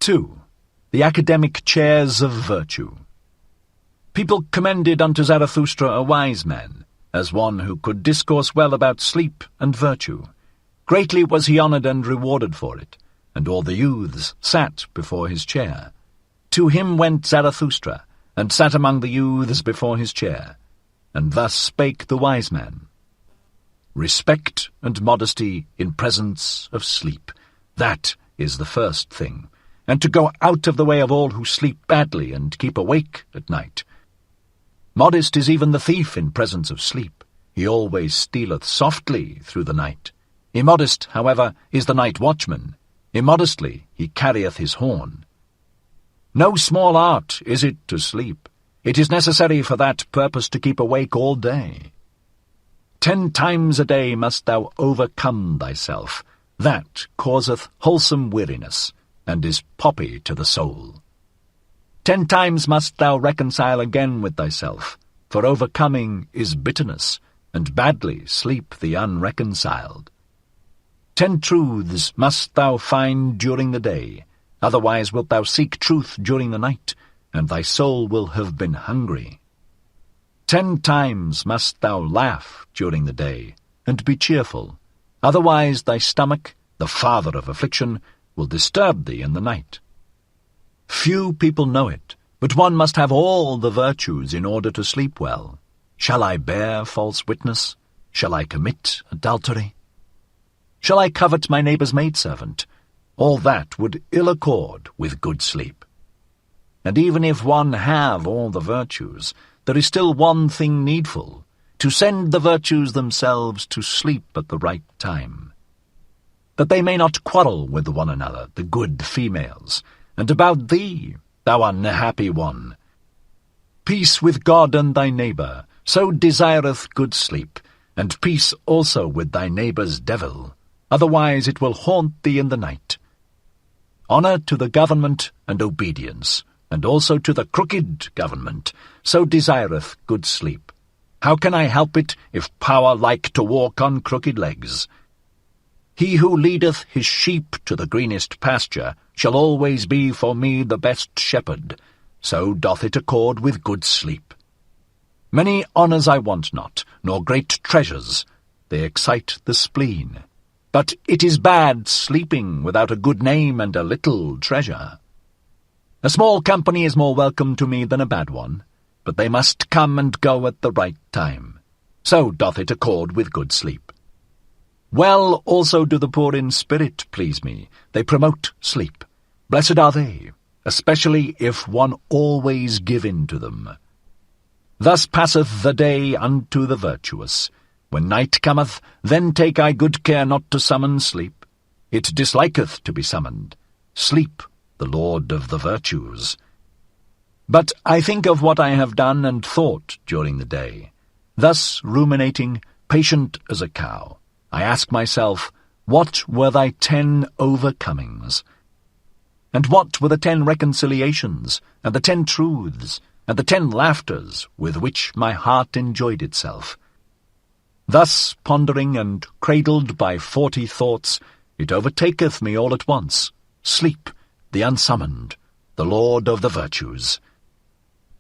2. The Academic Chairs of Virtue. People commended unto Zarathustra a wise man, as one who could discourse well about sleep and virtue. Greatly was he honoured and rewarded for it, and all the youths sat before his chair. To him went Zarathustra, and sat among the youths before his chair. And thus spake the wise man. Respect and modesty in presence of sleep, that is the first thing, and to go out of the way of all who sleep badly and keep awake at night. Modest is even the thief in presence of sleep. He always stealeth softly through the night. Immodest, however, is the night watchman. Immodestly he carrieth his horn. No small art is it to sleep. It is necessary for that purpose to keep awake all day. 10 times a day must thou overcome thyself. That causeth wholesome weariness, and is poppy to the soul. 10 times must thou reconcile again with thyself, for overcoming is bitterness, and badly sleep the unreconciled. 10 truths must thou find during the day, otherwise wilt thou seek truth during the night, and thy soul will have been hungry. 10 times must thou laugh during the day, and be cheerful, otherwise thy stomach, the father of affliction, will disturb thee in the night. Few people know it, but one must have all the virtues in order to sleep well. Shall I bear false witness? Shall I commit adultery? Shall I covet my neighbour's maidservant? All that would ill accord with good sleep. And even if one have all the virtues, there is still one thing needful, to send the virtues themselves to sleep at the right time, that they may not quarrel with one another, the good females. And about thee, thou unhappy one, peace with God and thy neighbour, so desireth good sleep, and peace also with thy neighbour's devil, otherwise it will haunt thee in the night. Honour to the government and obedience, and also to the crooked government, so desireth good sleep. How can I help it, if power like to walk on crooked legs? He who leadeth his sheep to the greenest pasture shall always be for me the best shepherd, so doth it accord with good sleep. Many honours I want not, nor great treasures, they excite the spleen. But it is bad sleeping without a good name and a little treasure. A small company is more welcome to me than a bad one, but they must come and go at the right time. So doth it accord with good sleep. Well also do the poor in spirit please me, they promote sleep. Blessed are they, especially if one always give in to them. Thus passeth the day unto the virtuous. When night cometh, then take I good care not to summon sleep. It disliketh to be summoned. Sleep, the lord of the virtues. But I think of what I have done and thought during the day. Thus ruminating, patient as a cow, I ask myself, what were thy 10 overcomings? And what were the 10 reconciliations, and the 10 truths, and the 10 laughters with which my heart enjoyed itself? Thus pondering and cradled by 40 thoughts, it overtaketh me all at once, sleep, the unsummoned, the lord of the virtues.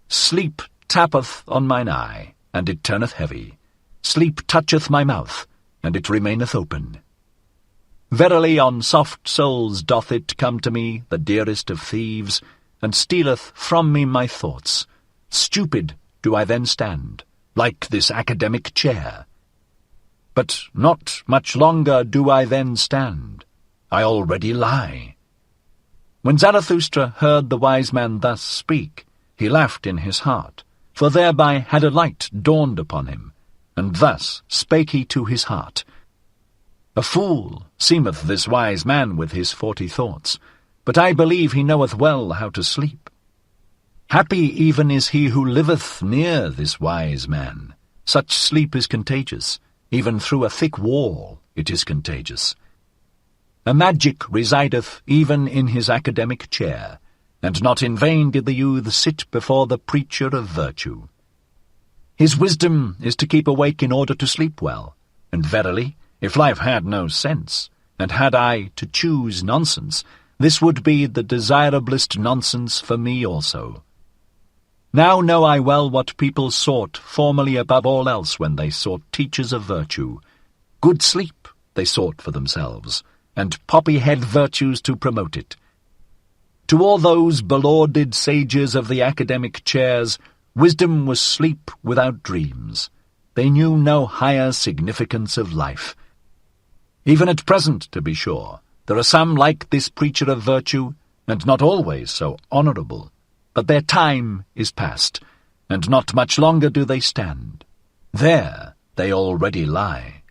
Sleep tappeth on mine eye, and it turneth heavy. Sleep toucheth my mouth, and it remaineth open. Verily on soft souls doth it come to me, the dearest of thieves, and stealeth from me my thoughts. Stupid do I then stand, like this academic chair. But not much longer do I then stand. I already lie. When Zarathustra heard the wise man thus speak, he laughed in his heart, for thereby had a light dawned upon him, and thus spake he to his heart. A fool seemeth this wise man with his 40 thoughts, but I believe he knoweth well how to sleep. Happy even is he who liveth near this wise man. Such sleep is contagious, even through a thick wall it is contagious. A magic resideth even in his academic chair, and not in vain did the youth sit before the preacher of virtue. His wisdom is to keep awake in order to sleep well, and verily, if life had no sense, and had I to choose nonsense, This would be the desirablest nonsense for me also. Now know I well what people sought formerly above all else when they sought teachers of virtue. Good sleep they sought for themselves, and poppy-head virtues to promote it. To all those belauded sages of the academic chairs, wisdom was sleep without dreams. They knew no higher significance of life. Even at present, to be sure, there are some like this preacher of virtue, and not always so honourable. But their time is past, and not much longer do they stand. There they already lie.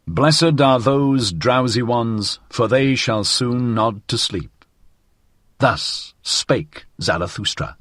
Blessed are those drowsy ones, for they shall soon nod to sleep. Thus spake Zarathustra.